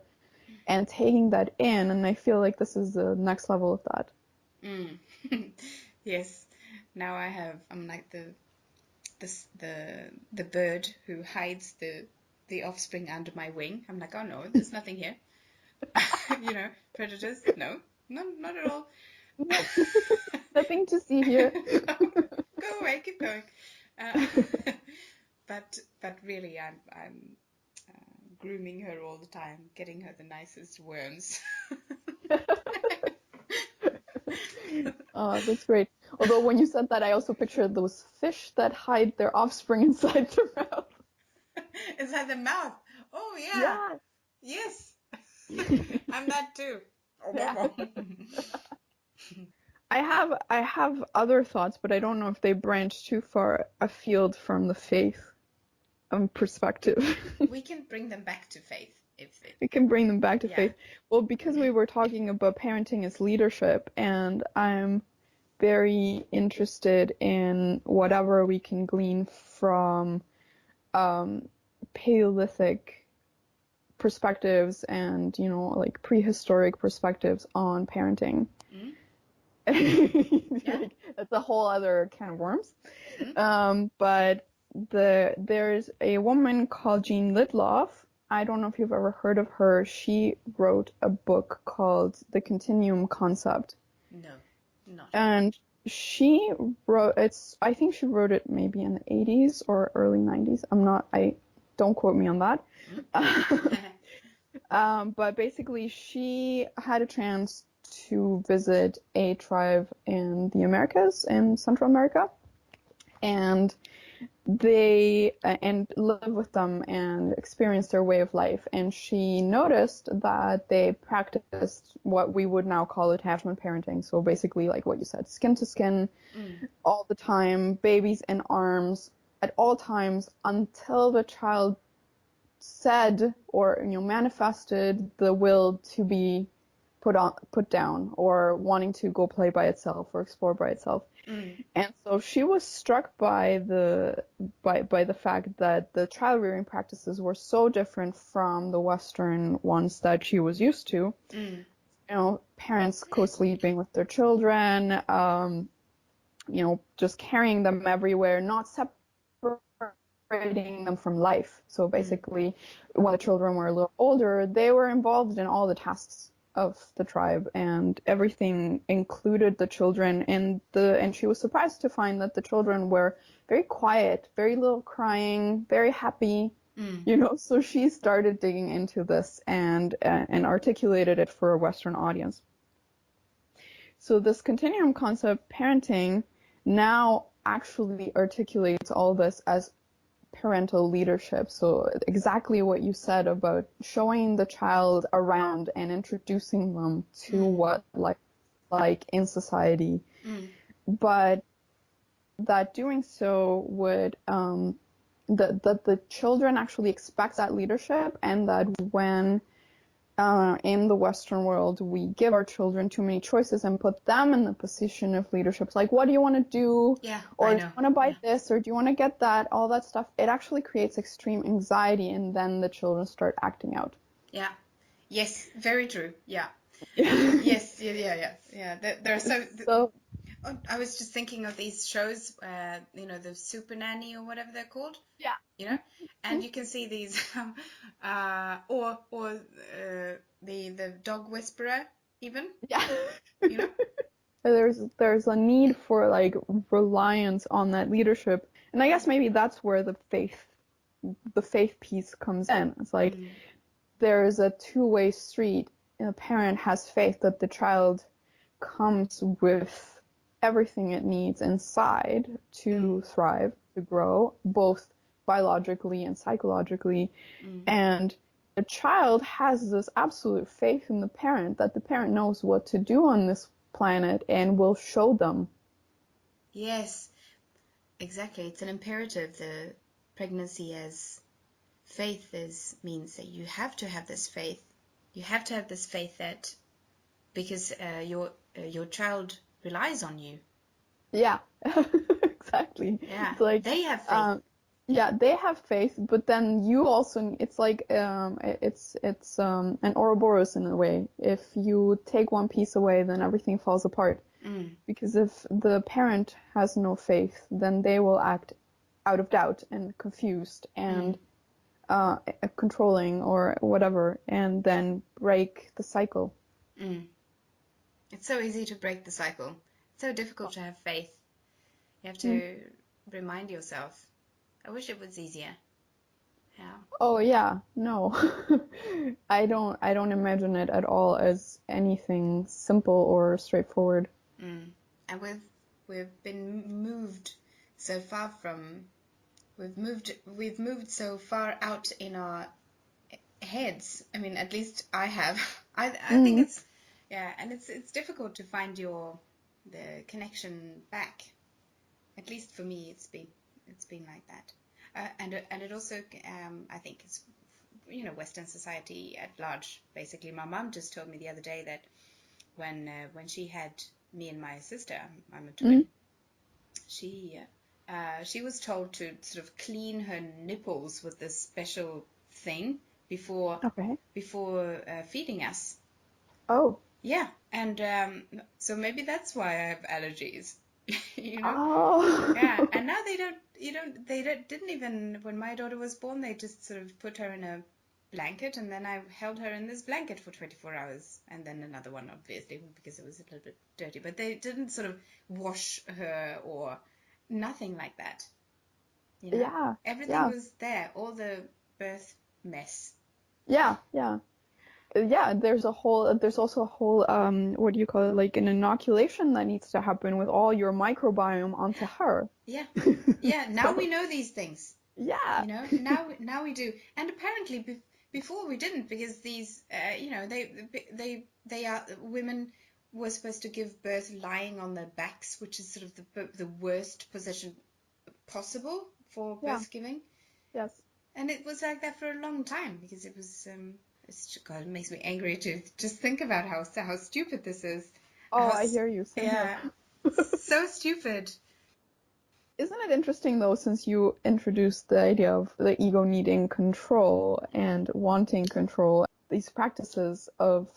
and taking that in. And I feel like this is the next level of that. Yes, now I'm like the bird who hides the offspring under my wing. I'm like, oh no, there's nothing here. You know, predators? No, not at all. Nothing to see here. Go away, keep going. But really, I'm grooming her all the time, getting her the nicest worms. Oh, that's great. Although when you said that, I also pictured those fish that hide their offspring inside their mouth. Inside the mouth? Oh, yeah. Yeah. Yes. I'm that too. Yeah. I have other thoughts, but I don't know if they branch too far afield from the faith perspective. We can bring them back to faith. We can bring them back to faith. Well, because we were talking about parenting as leadership, and I'm very interested in whatever we can glean from Paleolithic perspectives and, you know, like prehistoric perspectives on parenting. Like, that's a whole other can of worms. But there's a woman called Jean Lidloff. I don't know if you've ever heard of her. She wrote a book called The Continuum Concept. No, not. And she wrote, I think she wrote it maybe in the 80s or early 90s. Don't quote me on that. But basically she had a chance to visit a tribe in the Americas, in Central America, and live with them and experience their way of life. And she noticed that they practiced what we would now call attachment parenting. So basically, like what you said, skin to skin, all the time, babies in arms at all times, until the child said or, you know, manifested the will to be put down, or wanting to go play by itself or explore by itself. And so she was struck by the fact that the child rearing practices were so different from the Western ones that she was used to. You know, parents co-sleeping with their children, you know, just carrying them everywhere, not separating them from life. So basically, when the children were a little older, they were involved in all the tasks of the tribe, and everything included the children. And she was surprised to find that the children were very quiet, very little crying, very happy. So she started digging into this and articulated it for a Western audience. So this continuum concept, parenting, now actually articulates all this as parental leadership. So exactly what you said about showing the child around and introducing them to what life is like in society. But that doing so would that the children actually expect that leadership, and that when in the Western world we give our children too many choices and put them in the position of leadership, like, what do you want to do? Yeah, Or I do know. you want to buy this, or do you want to get that? All that stuff. It actually creates extreme anxiety, and then the children start acting out. Yeah. Yes, very true. Yeah. Yeah. Yes, yeah. There are So Oh, I was just thinking of these shows, the Super Nanny or whatever they're called, yeah. and you can see these, or the Dog Whisperer even, Yeah. you know. There's a need for like reliance on that leadership, and I guess maybe that's where the faith piece comes in. It's like there's a two-way street. A parent has faith that the child comes with everything it needs inside to thrive, to grow, both biologically and psychologically. And the child has this absolute faith in the parent that the parent knows what to do on this planet and will show them. Yes, exactly. It's an imperative. The pregnancy as faith means that you have to have this faith. You have to have this faith that because your child relies on you. Yeah, exactly. Yeah, It's like, they have faith. yeah, they have faith, but then you also, it's like, it's an Ouroboros in a way. If you take one piece away, then everything falls apart. Because if the parent has no faith, then they will act out of doubt and confused and controlling or whatever, and then break the cycle. It's so easy to break the cycle. It's so difficult to have faith. You have to remind yourself. I wish it was easier. Yeah. Oh yeah, no. I don't imagine it at all as anything simple or straightforward. And we've been moved so far from we've moved so far out in our heads. I mean, at least I have. I think it's and it's difficult to find the connection back. At least for me, it's been like that. And it also I think it's Western society at large. Basically, my mum just told me the other day that when she had me and my sister, I'm a twin, she was told to sort of clean her nipples with this special thing before Okay. feeding us. Oh. Yeah, and so maybe that's why I have allergies. Oh. Yeah, and now didn't even, when my daughter was born, they just sort of put her in a blanket, and then I held her in this blanket for 24 hours, and then another one, obviously, because it was a little bit dirty, but they didn't sort of wash her or nothing like that. Yeah. Everything was there, all the birth mess. Yeah. There's also a whole what do you call it, like an inoculation that needs to happen with all your microbiome onto her. Yeah. Now we know these things. Yeah. Now we do, and apparently before we didn't, because these they are women were supposed to give birth lying on their backs, which is sort of the worst position possible for birth giving. Yes. And it was like that for a long time, because it was God, it makes me angry to just think about how stupid this is. I hear you. Yeah. So stupid. Isn't it interesting though, since you introduced the idea of the ego needing control and wanting control, these practices of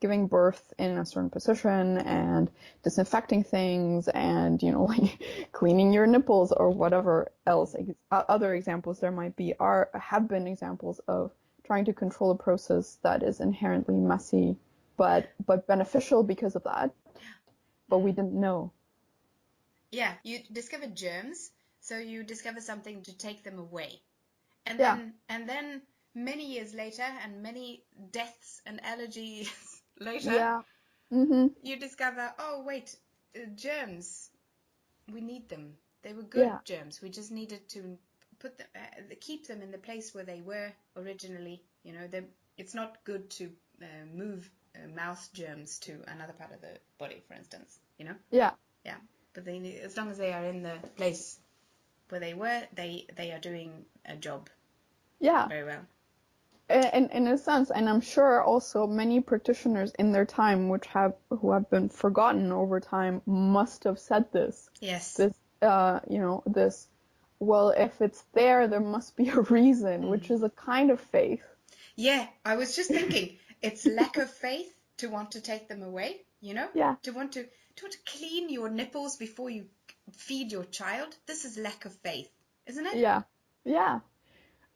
giving birth in a certain position and disinfecting things and, like cleaning your nipples or whatever else, other examples there might be, have been examples of trying to control a process that is inherently messy but beneficial because of that. But we didn't know. Yeah, you discovered germs, so you discover something to take them away. And Yeah. then many years later and many deaths and allergies later, Yeah. Mm-hmm. you discover, oh wait, germs, we need them. They were good Yeah. germs. We just needed to put them, keep them in the place where they were originally. You know, it's not good to move mouse germs to another part of the body, for instance. You know. Yeah. Yeah, but they, as long as they are in the place where they were, they are doing a job. Yeah. Very well. In a sense, and I'm sure also many practitioners in their time, who have been forgotten over time, must have said this. Yes. This, this. Well, if it's there, there must be a reason, which is a kind of faith. Yeah, I was just thinking, it's lack of faith to want to take them away. You know, Yeah. to want to clean your nipples before you feed your child. This is lack of faith, isn't it? Yeah. Yeah.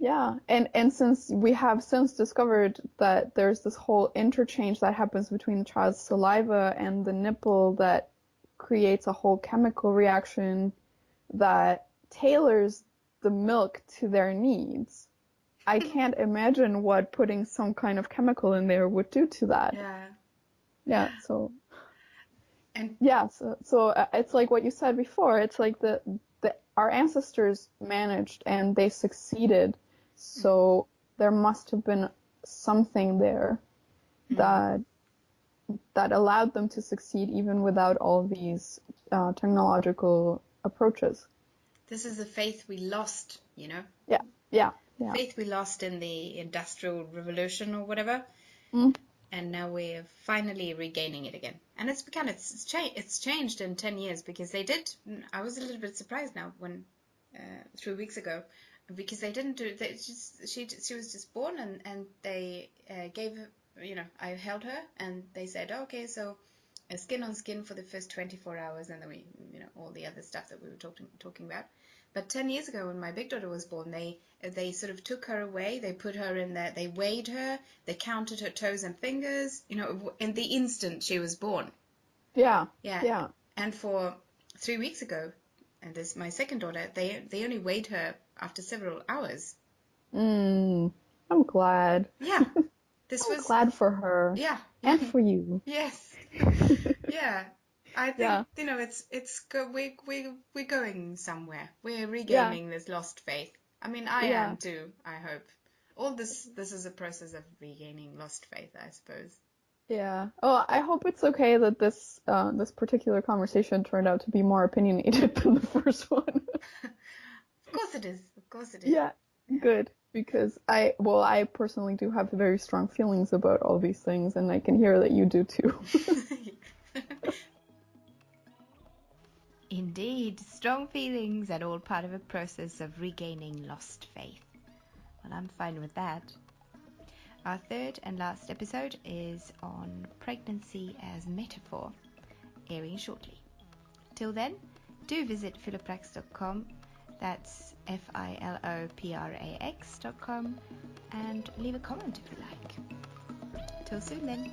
Yeah, and since we have since discovered that there's this whole interchange that happens between the child's saliva and the nipple that creates a whole chemical reaction that tailors the milk to their needs. I can't imagine what putting some kind of chemical in there would do to that. Yeah. Yeah, so And yeah, so it's like what you said before. It's like the our ancestors managed and they succeeded. So there must have been something there that allowed them to succeed even without all these technological approaches. this is the faith we lost, you know. Yeah, yeah, yeah. Faith we lost in the Industrial Revolution or whatever. Mm. And now we're finally regaining it again. And it's changed in 10 years because they did. I was a little bit surprised now when 3 weeks ago, because they didn't do. She was just born and they gave her. You know, I held her and they said, oh, okay, so skin on skin for the first 24 hours, and then we, you know, all the other stuff that we were talking about. But 10 years ago, when my big daughter was born, they sort of took her away. They put her in there. They weighed her. They counted her toes and fingers. You know, in the instant she was born. Yeah. Yeah. Yeah. And for 3 weeks ago, and this my second daughter, they only weighed her after several hours. I'm glad. Yeah. I'm glad for her. Yeah. And for you. Yes. Yeah. I think, Yeah. you know, we're going somewhere. We're regaining this lost faith. I mean, I am too, I hope. All this is a process of regaining lost faith, I suppose. Yeah. Oh, I hope it's okay that this particular conversation turned out to be more opinionated than the first one. Of course it is. Of course it is. Yeah. Good. Because I personally do have very strong feelings about all these things, and I can hear that you do too. Indeed, strong feelings and all part of a process of regaining lost faith. Well, I'm fine with that. Our third and last episode is on pregnancy as metaphor, airing shortly. Till then, do visit philoprax.com, that's FILOPRAX.com, and leave a comment if you like. Till soon then.